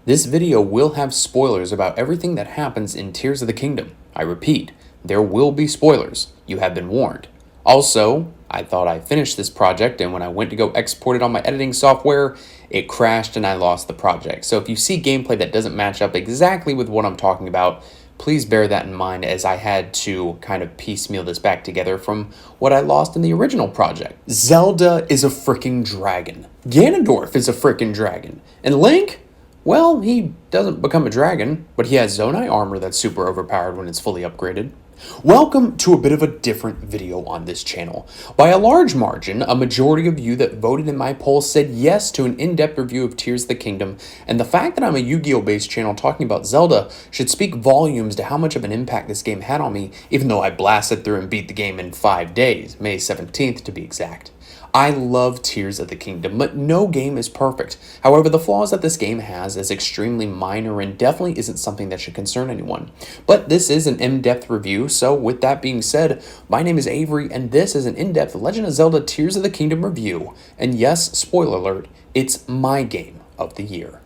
This video will have spoilers about everything that happens in Tears of the Kingdom. I repeat, there will be spoilers. You have been warned. Also, I thought I finished this project, and when I went to go export it on my editing software, it crashed and I lost the project. So if you see gameplay that doesn't match up exactly with what I'm talking about, please bear that in mind, as I had to kind of piecemeal this back together from what I lost in the original project. Zelda is a freaking dragon. Ganondorf is a freaking dragon. And Link? Well, he doesn't become a dragon, but he has Zonai armor that's super overpowered when it's fully upgraded. Welcome to a bit of a different video on this channel. By a large margin, a majority of you that voted in my poll said yes to an in-depth review of Tears of the Kingdom, and the fact that I'm a Yu-Gi-Oh! Based channel talking about Zelda should speak volumes to how much of an impact this game had on me, even though I blasted through and beat the game in 5 days, May 17th to be exact. I love Tears of the Kingdom, but no game is perfect. However, the flaws that this game has is extremely minor and definitely isn't something that should concern anyone. But this is an in-depth review, so with that being said, my name is Avery, and this is an in-depth Legend of Zelda Tears of the Kingdom review. And yes, spoiler alert, it's my game of the year.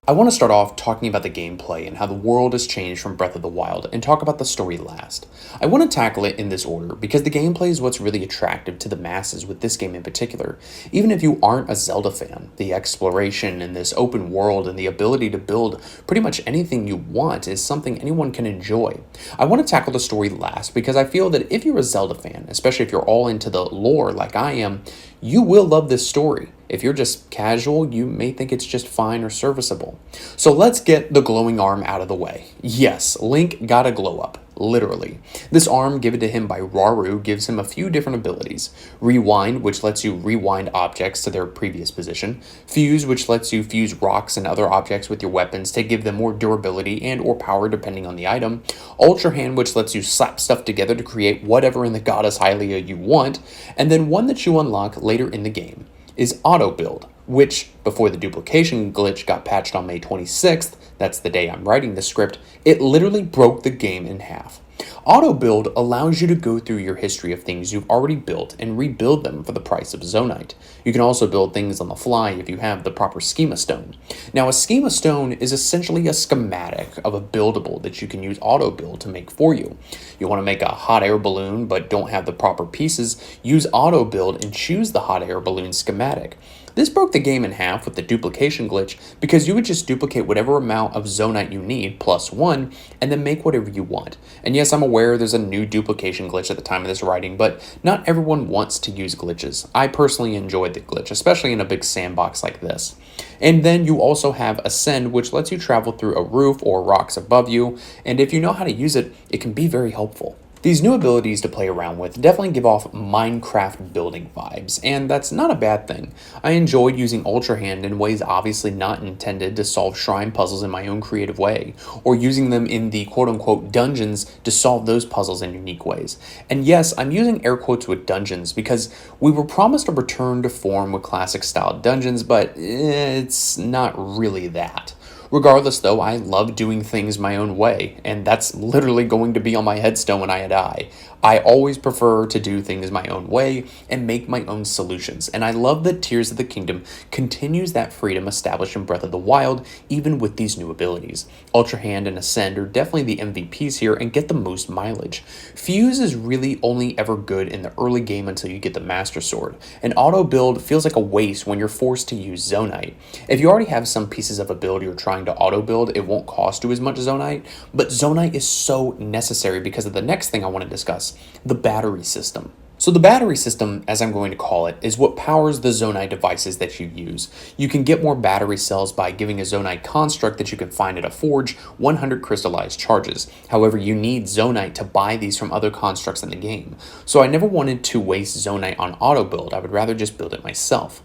I want to start off talking about the gameplay and how the world has changed from Breath of the Wild, and talk about the story last. I want to tackle it in this order because the gameplay is what's really attractive to the masses with this game in particular. Even if you aren't a Zelda fan, the exploration in this open world and the ability to build pretty much anything you want is something anyone can enjoy. I want to tackle the story last because I feel that if you're a Zelda fan, especially if you're all into the lore like I am, you will love this story. If you're just casual, you may think it's just fine or serviceable. So let's get the glowing arm out of the way. Yes, Link got a glow up, literally. This arm given to him by Rauru gives him a few different abilities. Rewind, which lets you rewind objects to their previous position. Fuse, which lets you fuse rocks and other objects with your weapons to give them more durability and or power depending on the item. Ultra Hand, which lets you slap stuff together to create whatever in the Goddess Hylia you want. And then one that you unlock later in the game is Auto Build, which, before the duplication glitch got patched on May 26th, that's the day I'm writing the script, it literally broke the game in half. Auto Build allows you to go through your history of things you've already built and rebuild them for the price of Zonite. You can also build things on the fly if you have the proper Schema Stone. Now, a Schema Stone is essentially a schematic of a buildable that you can use Auto Build to make for you. You want to make a hot air balloon but don't have the proper pieces, use Auto Build and choose the hot air balloon schematic. This broke the game in half with the duplication glitch because you would just duplicate whatever amount of Zonite you need, +1, and then make whatever you want. And yes, I'm aware there's a new duplication glitch at the time of this writing, but not everyone wants to use glitches. I personally enjoyed the glitch, especially in a big sandbox like this. And then you also have Ascend, which lets you travel through a roof or rocks above you, and if you know how to use it, it can be very helpful. These new abilities to play around with definitely give off Minecraft building vibes, and that's not a bad thing. I enjoyed using Ultra Hand in ways obviously not intended to solve shrine puzzles in my own creative way, or using them in the quote-unquote dungeons to solve those puzzles in unique ways. And yes, I'm using air quotes with dungeons because we were promised a return to form with classic-style dungeons, but it's not really that. Regardless, though, I love doing things my own way, and that's literally going to be on my headstone when I die. I always prefer to do things my own way and make my own solutions, and I love that Tears of the Kingdom continues that freedom established in Breath of the Wild, even with these new abilities. Ultra Hand and Ascend are definitely the MVPs here and get the most mileage. Fuse is really only ever good in the early game until you get the Master Sword, and auto build feels like a waste when you're forced to use Zonite. If you already have some pieces of ability you're trying to auto build, it won't cost you as much Zonite, but Zonite is so necessary because of the next thing I want to discuss, the battery system. So the battery system, as I'm going to call it, is what powers the Zonite devices that you use. You can get more battery cells by giving a Zonite construct that you can find at a forge 100 crystallized charges. However, you need Zonite to buy these from other constructs in the game. So I never wanted to waste Zonite on auto build, I would rather just build it myself.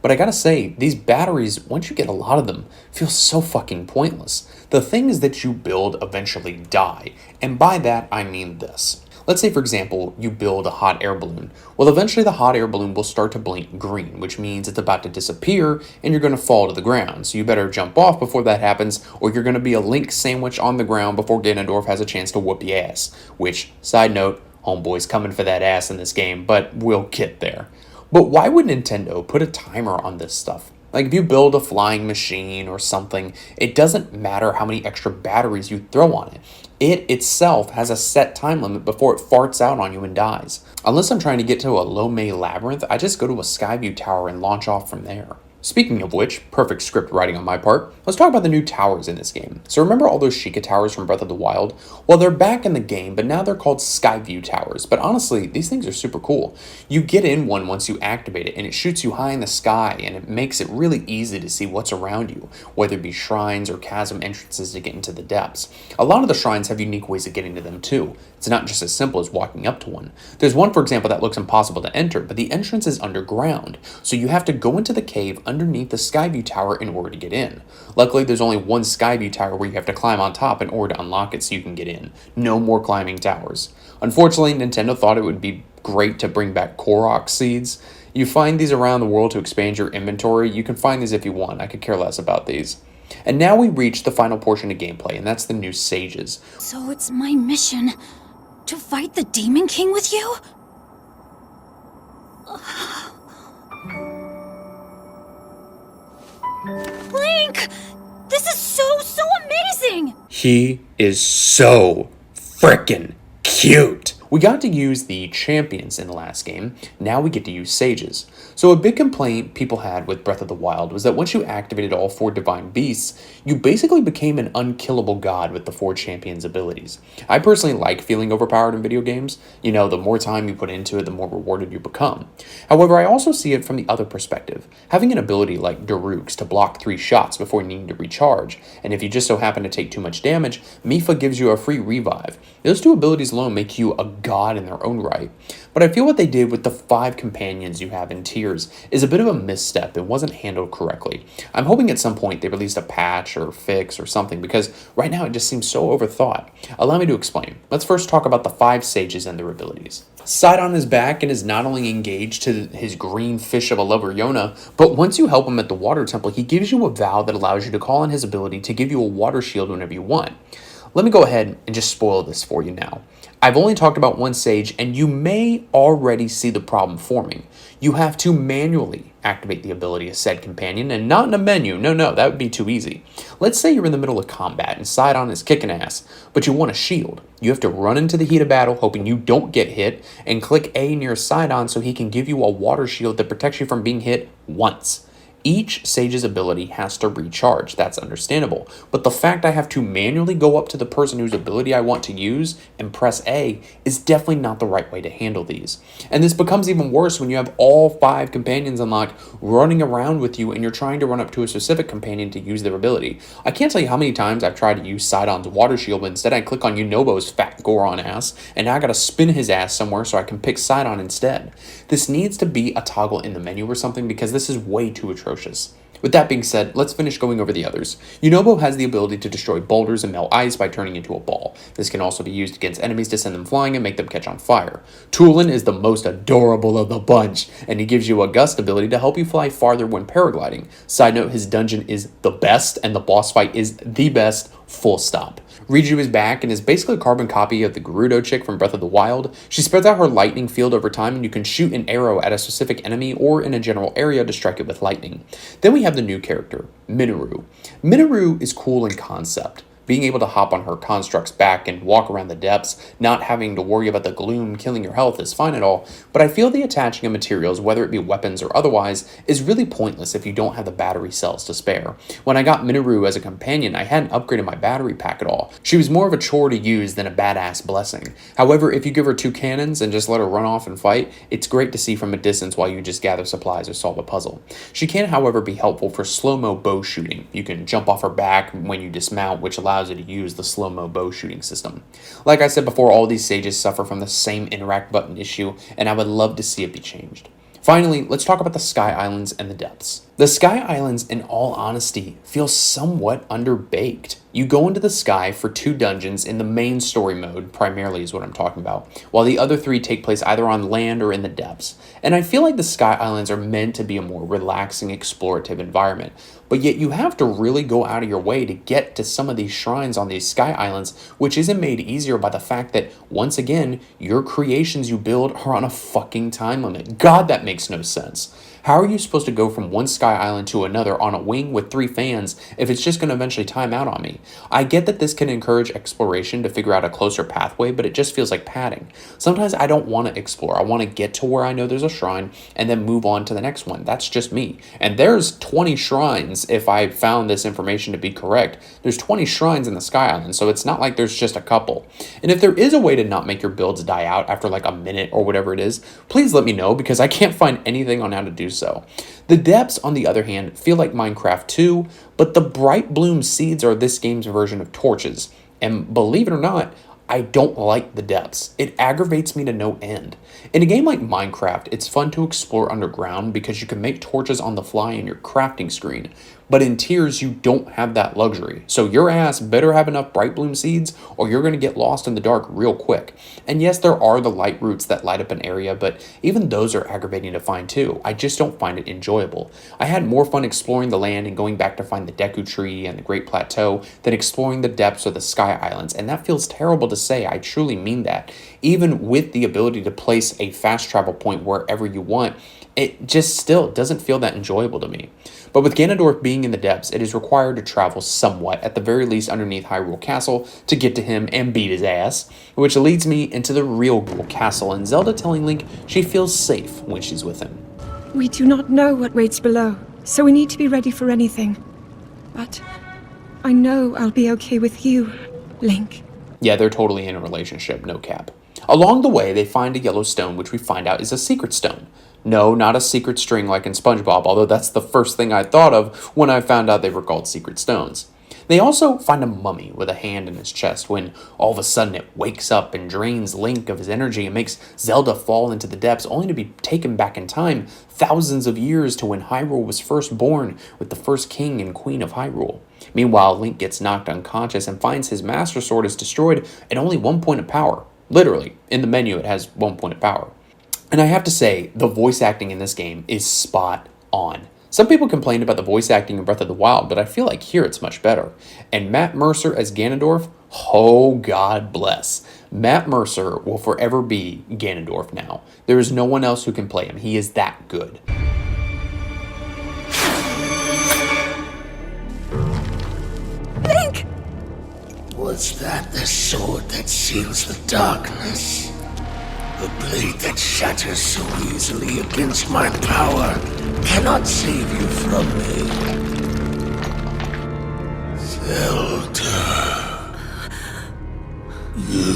But I gotta say, these batteries, once you get a lot of them, feel so fucking pointless. The things that you build eventually die, and by that I mean this. Let's say, for example, you build a hot air balloon. Well, eventually the hot air balloon will start to blink green, which means it's about to disappear and you're going to fall to the ground. So you better jump off before that happens, or you're going to be a Link sandwich on the ground before Ganondorf has a chance to whoop your ass. Which, side note, homeboy's coming for that ass in this game, but we'll get there. But why would Nintendo put a timer on this stuff? Like, if you build a flying machine or something, it doesn't matter how many extra batteries you throw on it. It itself has a set time limit before it farts out on you and dies. Unless I'm trying to get to a Lomé labyrinth, I just go to a Skyview tower and launch off from there. Speaking of which, perfect script writing on my part, let's talk about the new towers in this game. So remember all those Sheikah towers from Breath of the Wild? Well, they're back in the game, but now they're called Skyview towers. But honestly, these things are super cool. You get in one once you activate it, and it shoots you high in the sky, and it makes it really easy to see what's around you, whether it be shrines or chasm entrances to get into the depths. A lot of the shrines have unique ways of getting to them too. It's not just as simple as walking up to one. There's one, for example, that looks impossible to enter, but the entrance is underground, so you have to go into the cave underneath the Skyview tower in order to get in. Luckily, there's only one Skyview tower where you have to climb on top in order to unlock it so you can get in. No more climbing towers. Unfortunately, Nintendo thought it would be great to bring back Korok seeds. You find these around the world to expand your inventory. You can find these if you want. I could care less about these. And now we reach the final portion of gameplay, and that's the new sages. So it's my mission to fight the Demon King with you? Link! This is so amazing! He is so frickin' cute! We got to use the champions in the last game, now we get to use sages. So a big complaint people had with Breath of the Wild was that once you activated all 4 divine beasts, you basically became an unkillable god with the 4 champions' abilities. I personally like feeling overpowered in video games. You know, the more time you put into it, the more rewarded you become. However, I also see it from the other perspective. Having an ability like Daruk's to block 3 shots before needing to recharge, and if you just so happen to take too much damage, Mifa gives you a free revive. Those 2 abilities alone make you a god in their own right. But I feel what they did with the 5 companions you have in tiers is a bit of a misstep and wasn't handled correctly. I'm hoping at some point they released a patch or fix or something, because right now it just seems so overthought. Allow me to explain. Let's first talk about the 5 sages and their abilities. Sidon is back and is not only engaged to his green fish of a lover Yona, but once you help him at the water temple, he gives you a vow that allows you to call on his ability to give you a water shield whenever you want. Let me go ahead and just spoil this for you now. I've only talked about one sage, and you may already see the problem forming. You have to manually activate the ability of said companion, and not in a menu. No, that would be too easy. Let's say you're in the middle of combat and Sidon is kicking ass, but you want a shield. You have to run into the heat of battle, hoping you don't get hit, and click A near Sidon so he can give you a water shield that protects you from being hit once. Each sage's ability has to recharge, that's understandable, but the fact I have to manually go up to the person whose ability I want to use and press A is definitely not the right way to handle these. And this becomes even worse when you have all 5 companions unlocked running around with you and you're trying to run up to a specific companion to use their ability. I can't tell you how many times I've tried to use Sidon's water shield, but instead I click on Yunobo's fat Goron ass, and now I gotta spin his ass somewhere so I can pick Sidon instead. This needs to be a toggle in the menu or something, because this is way too atrocious. With that being said, let's finish going over the others. Yunobo has the ability to destroy boulders and melt ice by turning into a ball. This can also be used against enemies to send them flying and make them catch on fire. Tulin is the most adorable of the bunch, and he gives you a gust ability to help you fly farther when paragliding. Side note, his dungeon is the best, and the boss fight is the best, full stop. Riju is back and is basically a carbon copy of the Gerudo chick from Breath of the Wild. She spreads out her lightning field over time, and you can shoot an arrow at a specific enemy or in a general area to strike it with lightning. Then we have the new character, Minoru. Minoru is cool in concept. Being able to hop on her construct's back and walk around the depths, not having to worry about the gloom killing your health is fine at all, but I feel the attaching of materials, whether it be weapons or otherwise, is really pointless if you don't have the battery cells to spare. When I got Minoru as a companion, I hadn't upgraded my battery pack at all. She was more of a chore to use than a badass blessing. However, if you give her 2 cannons and just let her run off and fight, it's great to see from a distance while you just gather supplies or solve a puzzle. She can, however, be helpful for slow-mo bow shooting. You can jump off her back when you dismount, which allows you to use the slow-mo bow shooting system. Like I said before, all these sages suffer from the same interact button issue, and I would love to see it be changed. Finally, let's talk about the Sky Islands and the depths. The Sky Islands, in all honesty, feel somewhat underbaked. You go into the sky for 2 dungeons in the main story mode, primarily is what I'm talking about, while the other 3 take place either on land or in the depths. And I feel like the Sky Islands are meant to be a more relaxing, explorative environment, but yet you have to really go out of your way to get to some of these shrines on these Sky Islands, which isn't made easier by the fact that, once again, your creations you build are on a fucking time limit. God, that makes no sense. How are you supposed to go from one Sky Island to another on a wing with 3 fans if it's just going to eventually time out on me? I get that this can encourage exploration to figure out a closer pathway, but it just feels like padding. Sometimes I don't want to explore. I want to get to where I know there's a shrine and then move on to the next one. That's just me. And there's 20 shrines, if I found this information to be correct. There's 20 shrines in the Sky Island, so it's not like there's just a couple. And if there is a way to not make your builds die out after like a minute or whatever it is, please let me know, because I can't find anything on how to do so. The depths, on the other hand, feel like Minecraft 2, but the bright bloom seeds are this game's version of torches. And believe it or not, I don't like the depths. It aggravates me to no end. In a game like Minecraft, it's fun to explore underground because you can make torches on the fly in your crafting screen. But in Tears, you don't have that luxury. So your ass better have enough bright bloom seeds or you're going to get lost in the dark real quick. And yes, there are the light roots that light up an area, but even those are aggravating to find too. I just don't find it enjoyable. I had more fun exploring the land and going back to find the Deku Tree and the Great Plateau than exploring the depths or the Sky Islands. And that feels terrible to say. I truly mean that. Even with the ability to place a fast travel point wherever you want, it just still doesn't feel that enjoyable to me. But with Ganondorf being in the depths, it is required to travel somewhat, at the very least underneath Hyrule Castle, to get to him and beat his ass, which leads me into the real Hyrule Castle and Zelda telling Link she feels safe when she's with him. We do not know what waits below, so we need to be ready for anything. But I know I'll be okay with you, Link. Yeah, they're totally in a relationship, no cap. Along the way, they find a yellow stone, which we find out is a secret stone. No, not a secret string like in SpongeBob, although that's the first thing I thought of when I found out they were called secret stones. They also find a mummy with a hand in his chest when all of a sudden it wakes up and drains Link of his energy and makes Zelda fall into the depths, only to be taken back in time thousands of years to when Hyrule was first born with the first king and queen of Hyrule. Meanwhile, Link gets knocked unconscious and finds his Master Sword is destroyed at only 1 point of power. Literally, in the menu it has 1 point of power. And I have to say, the voice acting in this game is spot on. Some people complained about the voice acting in Breath of the Wild, but I feel like here it's much better. And Matt Mercer as Ganondorf, oh God bless. Matt Mercer will forever be Ganondorf now. There is no one else who can play him. He is that good. Link! Was that the sword that seals the darkness? The blade that shatters so easily against my power cannot save you from me. Zelda. You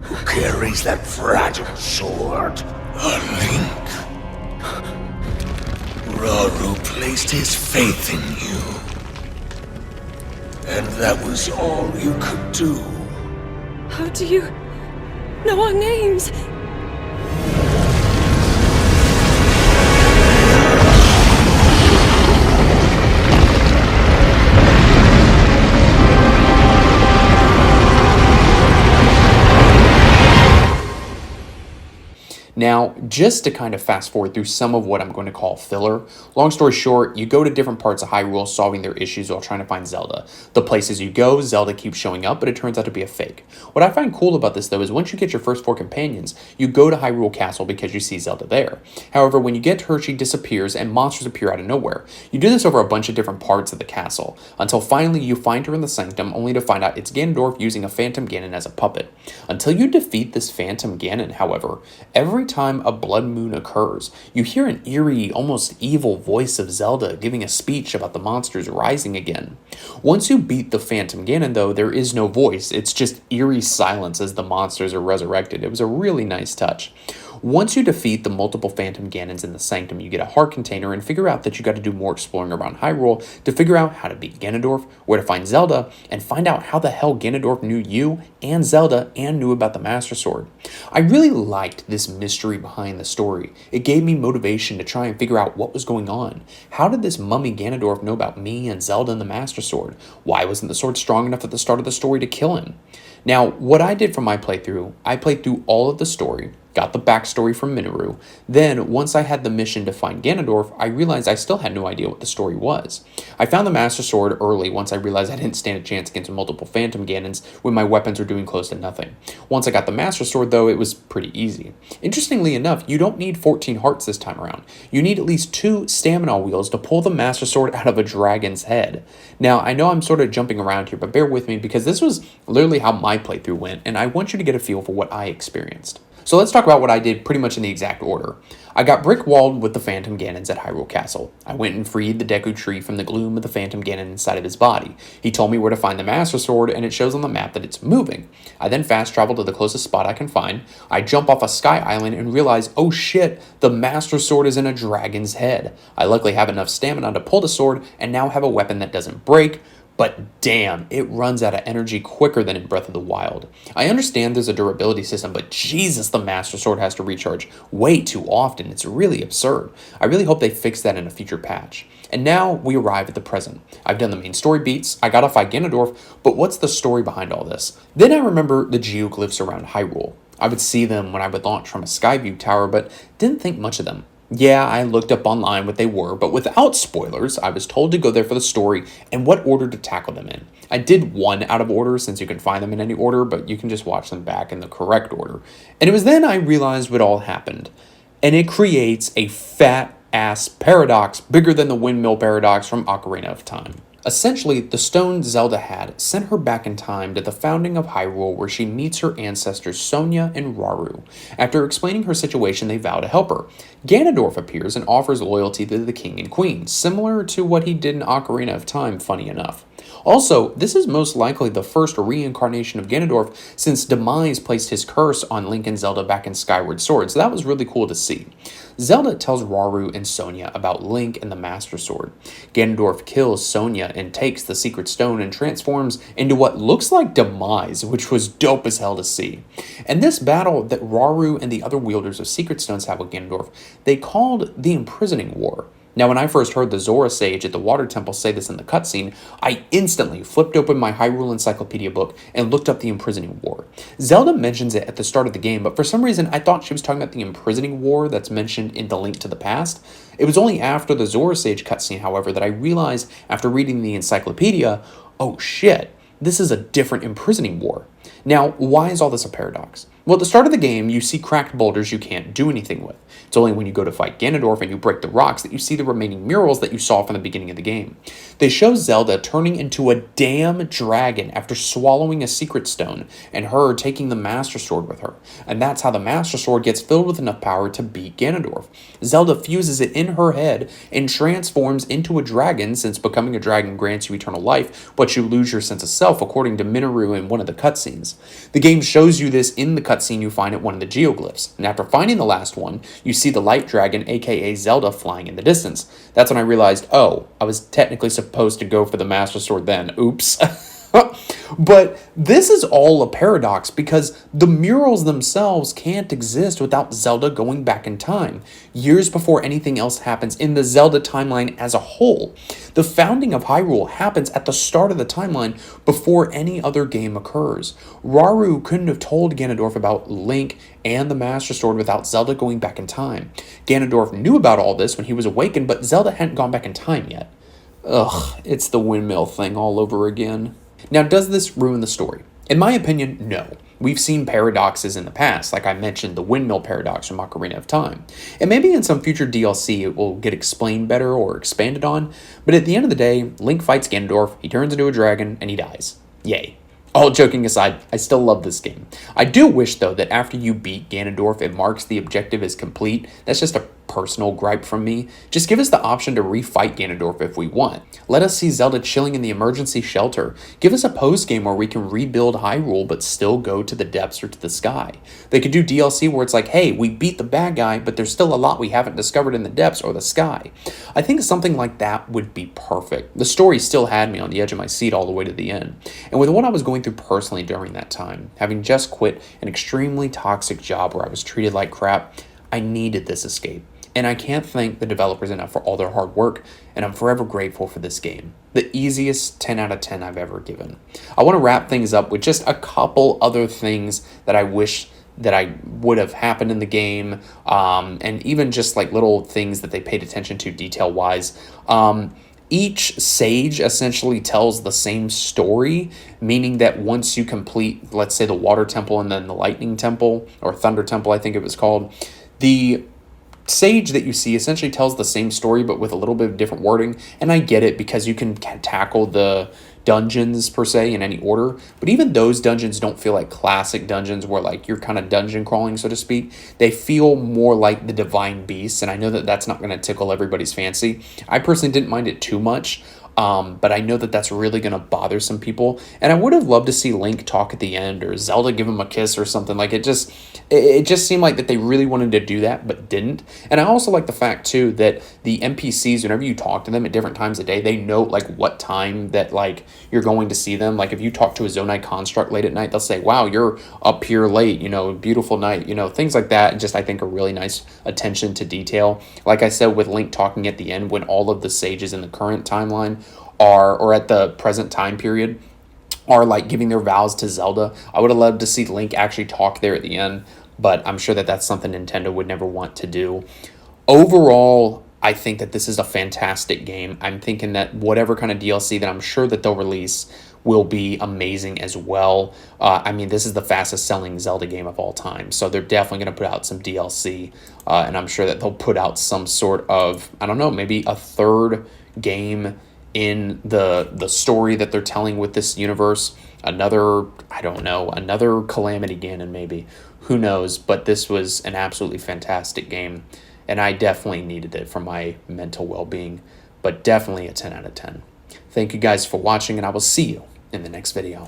who carries that fragile sword. A Link. Rauru placed his faith in you. And that was all you could do. How do you know our names? Now, just to kind of fast forward through some of what I'm going to call filler, long story short, you go to different parts of Hyrule solving their issues while trying to find Zelda. The places you go, Zelda keeps showing up, but it turns out to be a fake. What I find cool about this though is once you get your first 4 companions, you go to Hyrule Castle because you see Zelda there. However, when you get to her, she disappears and monsters appear out of nowhere. You do this over a bunch of different parts of the castle, until finally you find her in the Sanctum, only to find out it's Ganondorf using a Phantom Ganon as a puppet. Until you defeat this Phantom Ganon, however, every time a blood moon occurs, you hear an eerie, almost evil voice of Zelda giving a speech about the monsters rising again. Once you beat the Phantom Ganon though, there is no voice, it's just eerie silence as the monsters are resurrected. It was a really nice touch. Once you defeat the multiple Phantom Ganons in the Sanctum, you get a heart container and figure out that you got to do more exploring around Hyrule to figure out how to beat Ganondorf, where to find Zelda, and find out how the hell Ganondorf knew you and Zelda and knew about the Master Sword. I really liked this mystery behind the story. It gave me motivation to try and figure out what was going on. How did this mummy Ganondorf know about me and Zelda and the Master Sword? Why wasn't the sword strong enough at the start of the story to kill him? Now, what I did for my playthrough, I played through all of the story, got the backstory from Minoru. Then, once I had the mission to find Ganondorf, I realized I still had no idea what the story was. I found the Master Sword early once I realized I didn't stand a chance against multiple Phantom Ganons when my weapons were doing close to nothing. Once I got the Master Sword though, it was pretty easy. Interestingly enough, you don't need 14 hearts this time around. You need at least 2 stamina wheels to pull the Master Sword out of a dragon's head. Now, I know I'm sort of jumping around here, but bear with me because this was literally how my playthrough went, and I want you to get a feel for what I experienced. So let's talk about what I did pretty much in the exact order. I got brick-walled with the Phantom Ganons at Hyrule Castle. I went and freed the Deku Tree from the gloom of the Phantom Ganon inside of his body. He told me where to find the Master Sword, and it shows on the map that it's moving. I then fast-travel to the closest spot I can find. I jump off a sky island and realize, oh shit, the Master Sword is in a dragon's head. I luckily have enough stamina to pull the sword, and now have a weapon that doesn't break, but damn, it runs out of energy quicker than in Breath of the Wild. I understand there's a durability system, but Jesus, the Master Sword has to recharge way too often. It's really absurd. I really hope they fix that in a future patch. And now we arrive at the present. I've done the main story beats, I gotta fight Ganondorf, but what's the story behind all this? Then I remember the geoglyphs around Hyrule. I would see them when I would launch from a Skyview tower, but didn't think much of them. Yeah, I looked up online what they were, but without spoilers, I was told to go there for the story and what order to tackle them in. I did one out of order since you can find them in any order, but you can just watch them back in the correct order. And it was then I realized what all happened. And it creates a fat-ass paradox bigger than the windmill paradox from Ocarina of Time. Essentially, the stone Zelda had sent her back in time to the founding of Hyrule where she meets her ancestors Sonia and Rauru. After explaining her situation, they vow to help her. Ganondorf appears and offers loyalty to the king and queen, similar to what he did in Ocarina of Time, funny enough. Also, this is most likely the first reincarnation of Ganondorf since Demise placed his curse on Link and Zelda back in Skyward Sword, so that was really cool to see. Zelda tells Rauru and Sonia about Link and the Master Sword. Ganondorf kills Sonia and takes the Secret Stone and transforms into what looks like Demise, which was dope as hell to see. And this battle that Rauru and the other wielders of Secret Stones have with Ganondorf, they called the Imprisoning War. Now, when I first heard the Zora Sage at the Water Temple say this in the cutscene, I instantly flipped open my Hyrule Encyclopedia book and looked up the Imprisoning War. Zelda mentions it at the start of the game, but for some reason I thought she was talking about the Imprisoning War that's mentioned in The Link to the Past. It was only after the Zora Sage cutscene, however, that I realized after reading the encyclopedia, oh shit, this is a different Imprisoning War. Now, why is all this a paradox? Well, at the start of the game, you see cracked boulders you can't do anything with. It's only when you go to fight Ganondorf and you break the rocks that you see the remaining murals that you saw from the beginning of the game. They show Zelda turning into a damn dragon after swallowing a secret stone, and her taking the Master Sword with her. And that's how the Master Sword gets filled with enough power to beat Ganondorf. Zelda fuses it in her head and transforms into a dragon, since becoming a dragon grants you eternal life, but you lose your sense of self, according to Minoru in one of the cutscenes. The game shows you this in the cutscene you find at one of the geoglyphs, and after finding the last one, you see the light dragon, aka Zelda, flying in the distance. That's when I realized, oh, I was technically supposed to go for the Master Sword then. Oops. But this is all a paradox because the murals themselves can't exist without Zelda going back in time, years before anything else happens in the Zelda timeline as a whole. The founding of Hyrule happens at the start of the timeline before any other game occurs. Rauru couldn't have told Ganondorf about Link and the Master Sword without Zelda going back in time. Ganondorf knew about all this when he was awakened, but Zelda hadn't gone back in time yet. Ugh, it's the windmill thing all over again. Now, does this ruin the story? In my opinion, no. We've seen paradoxes in the past, like I mentioned the windmill paradox from Ocarina of Time. And maybe in some future DLC it will get explained better or expanded on, but at the end of the day, Link fights Ganondorf, he turns into a dragon, and he dies. Yay. All joking aside, I still love this game. I do wish, though, that after you beat Ganondorf, it marks the objective as complete. That's just a personal gripe from me. Just give us the option to refight Ganondorf if we want. Let us see Zelda chilling in the emergency shelter. Give us a post-game where we can rebuild Hyrule but still go to the depths or to the sky. They could do DLC where it's like, hey, we beat the bad guy, but there's still a lot we haven't discovered in the depths or the sky. I think something like that would be perfect. The story still had me on the edge of my seat all the way to the end. And with what I was going through personally during that time, having just quit an extremely toxic job where I was treated like crap, I needed this escape. And I can't thank the developers enough for all their hard work, and I'm forever grateful for this game. The easiest 10 out of 10 I've ever given. I want to wrap things up with just a couple other things that I wish that I would have happened in the game, and even just like little things that they paid attention to detail-wise. Each sage essentially tells the same story, meaning that once you complete, let's say, the Water Temple and then the Lightning Temple, or Thunder Temple, I think it was called, the sage that you see essentially tells the same story but with a little bit of different wording. And I get it because you can tackle the dungeons per se in any order, but even those dungeons don't feel like classic dungeons where like you're kind of dungeon crawling, so to speak. They feel more like the divine beasts, and I know that that's not going to tickle everybody's fancy. I personally didn't mind it too much, but I know that that's really going to bother some people, and I would have loved to see Link talk at the end or Zelda give him a kiss or something. Like it just seemed like that they really wanted to do that but didn't. And I also like the fact too that the NPCs, whenever you talk to them at different times of day, they know like what time that like you're going to see them. Like if you talk to a Zonai construct late at night, they'll say, wow, you're up here late, beautiful night, things like that. Just I think a really nice attention to detail. Like I said, with Link talking at the end when all of the sages in the current timeline or at the present time period are like giving their vows to Zelda. I would have loved to see Link actually talk there at the end, but I'm sure that that's something Nintendo would never want to do. Overall, I think that this is a fantastic game. I'm thinking that whatever kind of DLC that I'm sure that they'll release will be amazing as well. This is the fastest selling Zelda game of all time, so they're definitely going to put out some DLC, and I'm sure that they'll put out some sort of, I don't know, maybe a third game in the story that they're telling with this universe. Another Calamity Ganon maybe. Who knows? But this was an absolutely fantastic game, and I definitely needed it for my mental well-being, but definitely a 10 out of 10. Thank you guys for watching, and I will see you in the next video.